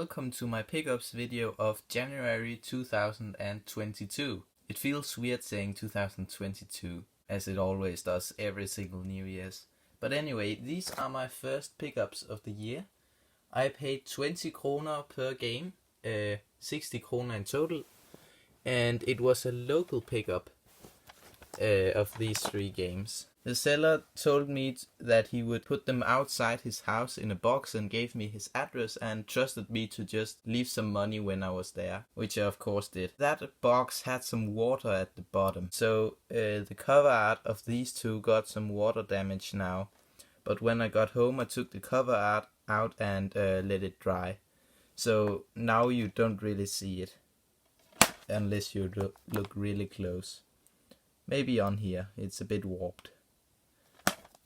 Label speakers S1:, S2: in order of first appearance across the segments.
S1: Welcome to my pickups video of January 2022. It feels weird saying 2022, as it always does every single New Year's. But anyway, these are my first pickups of the year. I paid 20 kroner per game, 60 kroner in total, and it was a local pickup of these 3 games. The seller told me that he would put them outside his house in a box and gave me his address and trusted me to just leave some money when I was there, which I of course did. That box had some water at the bottom, so the cover art of these 2 got some water damage now. But when I got home I took the cover art out and let it dry. So now you don't really see it, unless you look really close. Maybe on here, it's a bit warped.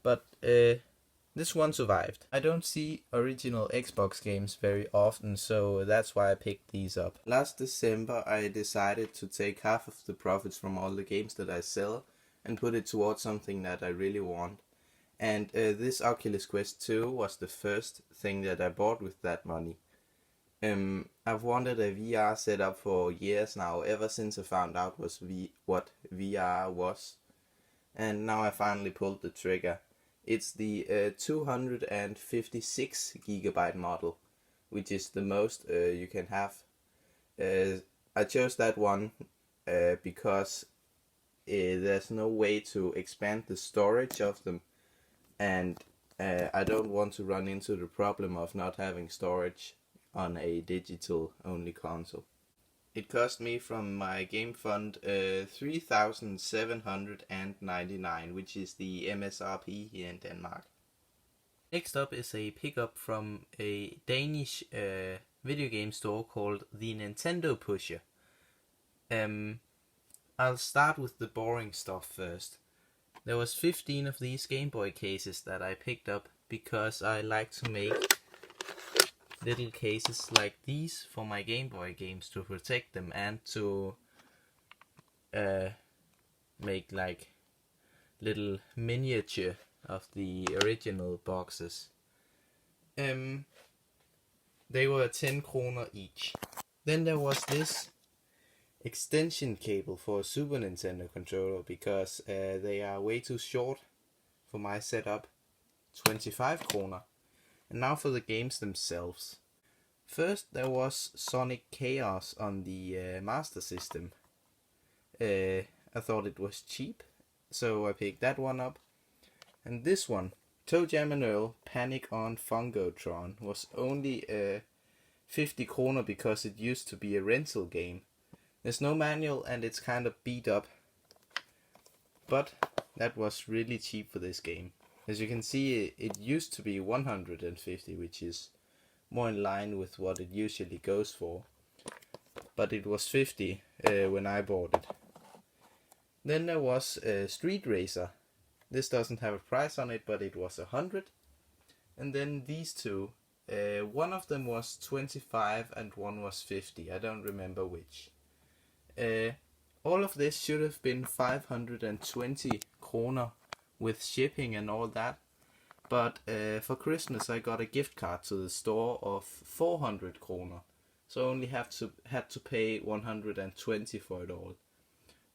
S1: But this one survived. I don't see original Xbox games very often, so that's why I picked these up. Last December I decided to take half of the profits from all the games that I sell and put it towards something that I really want. And this Oculus Quest 2 was the first thing that I bought with that money. I've wanted a VR setup for years now, ever since I found out what VR was. And now I finally pulled the trigger. It's the 256 gigabyte model, which is the most you can have. I chose that one because there's no way to expand the storage of them, and I don't want to run into the problem of not having storage on a digital only console. It cost me from my game fund 3,799, which is the MSRP here in Denmark. Next up is a pickup from a Danish video game store called the Nintendo Pusher. I'll start with the boring stuff first. There was 15 of these Game Boy cases that I picked up because I like to make little cases like these for my Game Boy games to protect them and to make like little miniature of the original boxes. They were 10 kroner each. Then there was this extension cable for a Super Nintendo controller because they are way too short for my setup, 25 kroner. And now for the games themselves. First there was Sonic Chaos on the Master System. I thought it was cheap, so I picked that one up. And this one, Toe Jam and Earl Panic on Fungotron, was only 50 kroner because it used to be a rental game. There's no manual and it's kind of beat up, but that was really cheap for this game. As you can see, it used to be 150, which is more in line with what it usually goes for. But it was 50 when I bought it. Then there was Street Racer. This doesn't have a price on it, but it was 100. And then these 2. One of them was 25 and one was 50. I don't remember which. All of this should have been 520 kroner with shipping and all that, but for Christmas I got a gift card to the store of 400 kroner, so I only had to pay 120 for it all,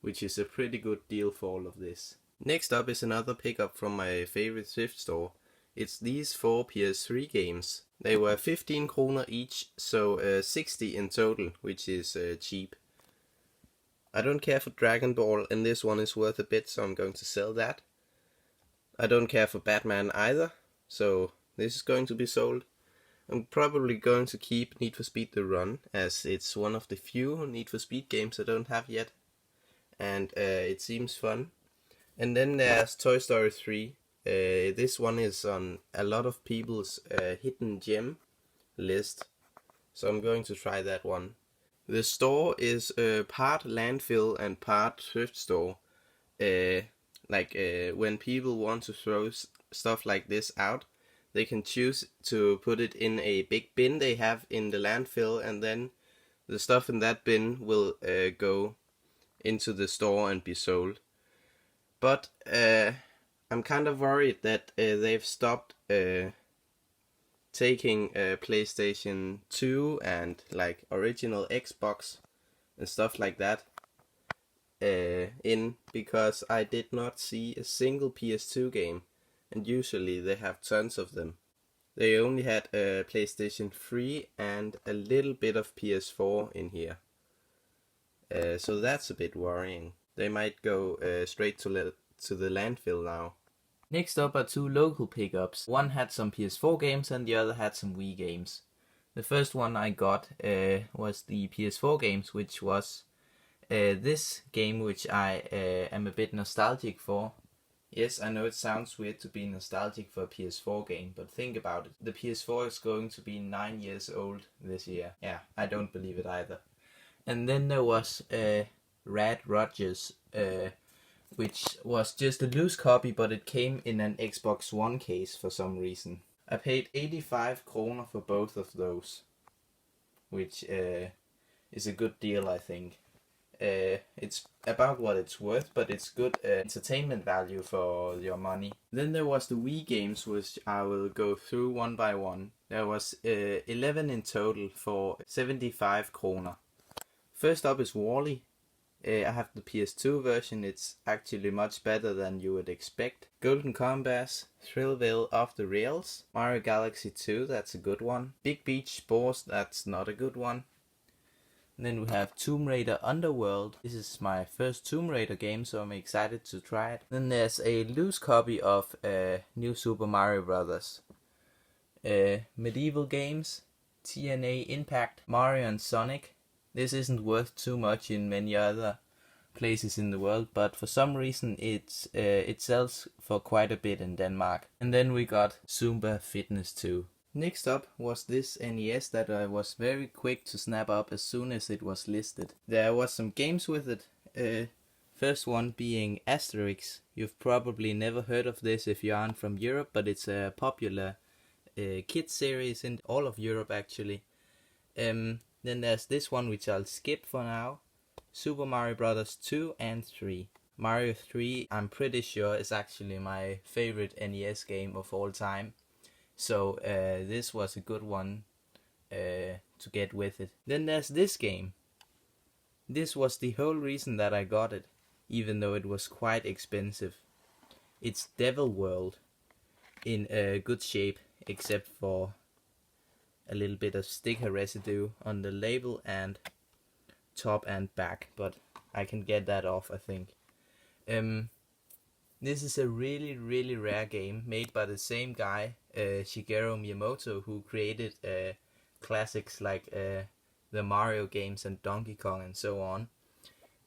S1: which is a pretty good deal for all of this. Next up is another pickup from my favorite thrift store. It's these 4 Ps3 games. They were 15 kroner each, so 60 in total, which is cheap. I don't care for Dragon Ball, and this one is worth a bit, so I'm going to sell that. I don't care for Batman either, so this is going to be sold. I'm probably going to keep Need for Speed The Run, as it's one of the few Need for Speed games I don't have yet, and it seems fun. And then there's Toy Story 3. This one is on a lot of people's hidden gem list, so I'm going to try that one. The store is part landfill and part thrift store. When people want to throw stuff like this out, they can choose to put it in a big bin they have in the landfill, and then the stuff in that bin will go into the store and be sold. But I'm kind of worried that they've stopped taking PlayStation 2 and like original Xbox and stuff like that in, because I did not see a single PS2 game, and usually they have tons of them. They only had a PlayStation 3 and a little bit of PS4 in here. So that's a bit worrying. They might go straight to the landfill now. Next up are two local pickups. One had some Ps4 games and the other had some Wii games. The first one I got was the Ps4 games, which was this game which I am a bit nostalgic for. Yes, I know it sounds weird to be nostalgic for a Ps4 game, but think about it. The Ps4 is going to be 9 years old this year. Yeah, I don't believe it either. And then there was Rad Rogers, which was just a loose copy, but it came in an Xbox One case for some reason. I paid 85 kroner for both of those, which is a good deal, I think. It's about what it's worth, but it's good entertainment value for your money. Then there was the Wii games, which I will go through one by one. There was 11 in total for 75 kroner. First up is Wall-E. I have the PS2 version. It's actually much better than you would expect. Golden Compass, Thrillville Off the Rails, Mario Galaxy 2, that's a good one. Big Beach Boars, that's not a good one. And then we have Tomb Raider Underworld. This is my first Tomb Raider game, so I'm excited to try it. Then there's a loose copy of New Super Mario Bros. Medieval Games, TNA Impact, Mario and Sonic. This isn't worth too much in many other places in the world, but for some reason it sells for quite a bit in Denmark. And then we got Zumba Fitness 2. Next up was this NES that I was very quick to snap up as soon as it was listed. There was some games with it. First one being Asterix. You've probably never heard of this if you aren't from Europe, but it's a popular kids series in all of Europe actually. Then there's this one which I'll skip for now. Super Mario Bros. 2 and 3. Mario 3, I'm pretty sure, is actually my favorite NES game of all time. So this was a good one to get with it. Then there's this game. This was the whole reason that I got it, even though it was quite expensive. It's Devil World in good shape, except for a little bit of sticker residue on the label and top and back, but I can get that off, I think. This is a really rare game made by the same guy, Shigeru Miyamoto, who created classics like the Mario games and Donkey Kong and so on.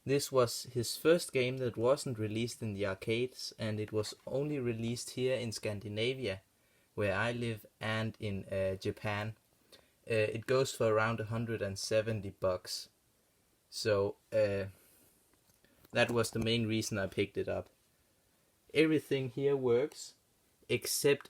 S1: This was his first game that wasn't released in the arcades, and it was only released here in Scandinavia, where I live, and in Japan. It goes for around 170 bucks. So that was the main reason I picked it up. Everything here works except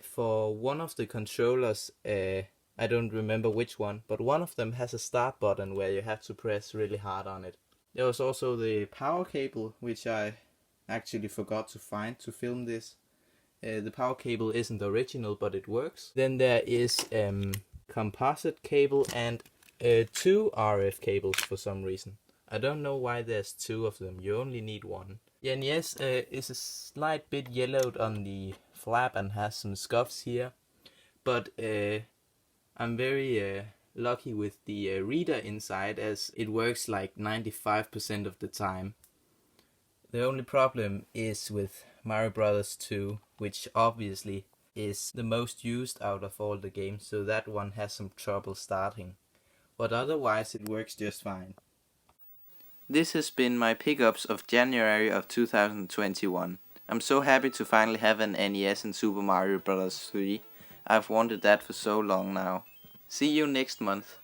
S1: for one of the controllers. I don't remember which one, but one of them has a start button where you have to press really hard on it. There was also the power cable, which I actually forgot to find to film this. The power cable isn't original, but it works. Then there is composite cable and 2 RF cables for some reason. I don't know why there's 2 of them, you only need 1. The NES is a slight bit yellowed on the flap and has some scuffs here, but I'm very lucky with the reader inside, as it works like 95% of the time. The only problem is with Mario Bros. 2, which obviously is the most used out of all the games, so that one has some trouble starting. But otherwise it works just fine. This has been my pickups of January of 2021. I'm so happy to finally have an NES and Super Mario Bros. 3. I've wanted that for so long now. See you next month.